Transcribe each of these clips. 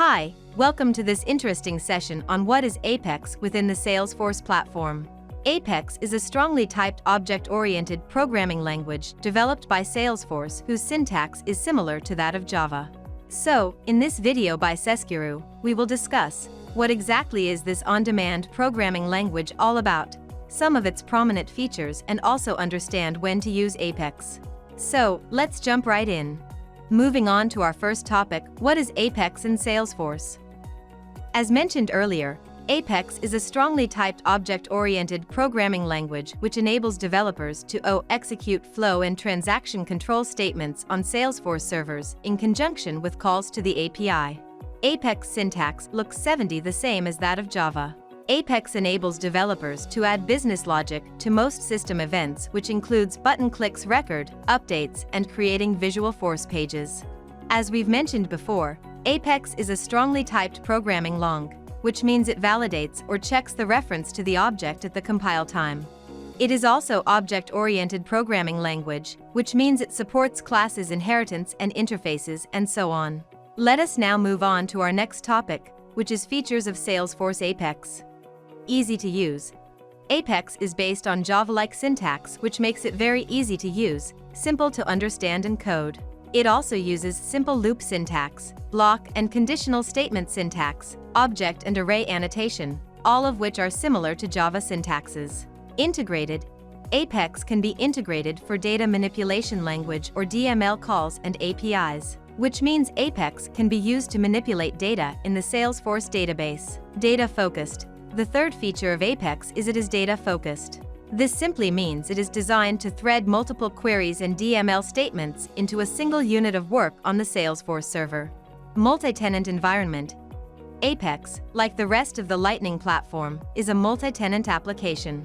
Hi, welcome to this interesting session on what is Apex within the Salesforce platform. Apex is a strongly typed object-oriented programming language developed by Salesforce whose syntax is similar to that of Java. So, in this video by saasguru, we will discuss what exactly is this on-demand programming language all about, some of its prominent features, and also understand when to use Apex. So, let's jump right in. Moving on to our first topic, what is Apex in Salesforce? As mentioned earlier, Apex is a strongly typed object-oriented programming language which enables developers to execute flow and transaction control statements on Salesforce servers in conjunction with calls to the API. Apex syntax looks the same as that of Java. Apex enables developers to add business logic to most system events, which includes button clicks, record updates, and creating Visualforce pages. As we've mentioned before, Apex is a strongly typed programming language, which means it validates or checks the reference to the object at the compile time. It is also object-oriented programming language, which means it supports classes inheritance and interfaces and so on. Let us now move on to our next topic, which is features of Salesforce Apex. Easy to use. Apex is based on Java-like syntax, which makes it very easy to use, simple to understand and code. It also uses simple loop syntax, block and conditional statement syntax, object and array annotation, all of which are similar to Java syntaxes. Integrated. Apex can be integrated for data manipulation language or DML calls and APIs, which means Apex can be used to manipulate data in the Salesforce database. Data-focused. The third feature of Apex is it is data-focused. This simply means it is designed to thread multiple queries and DML statements into a single unit of work on the Salesforce server. Multitenant Environment. Apex, like the rest of the Lightning platform, is a multi-tenant application,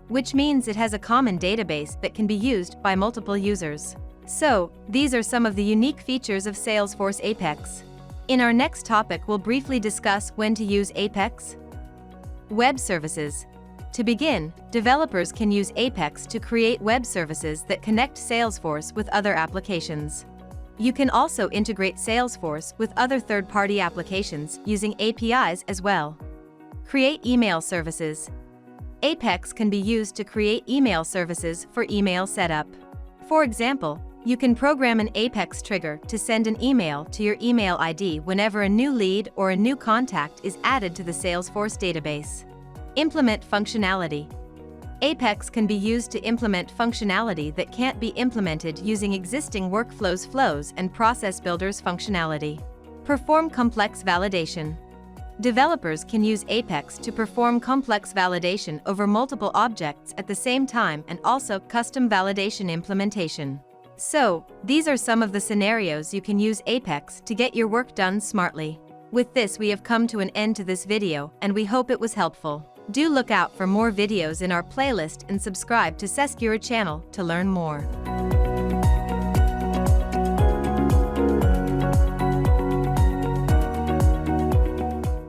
which means it has a common database that can be used by multiple users. So, these are some of the unique features of Salesforce Apex. In our next topic, we'll briefly discuss when to use Apex. Web services. To begin, developers can use Apex to create web services that connect Salesforce with other applications. You can also integrate Salesforce with other third-party applications using APIs as well. Create email services. Apex can be used to create email services for email setup. For example, you can program an Apex trigger to send an email to your email ID whenever a new lead or a new contact is added to the Salesforce database. Implement functionality. Apex can be used to implement functionality that can't be implemented using existing workflows, flows, and process builders functionality. Perform complex validation. Developers can use Apex to perform complex validation over multiple objects at the same time and also custom validation implementation. So, these are some of the scenarios you can use Apex to get your work done smartly. With this, we have come to an end to this video, and we hope it was helpful. Do look out for more videos in our playlist and subscribe to saasguru channel to learn more.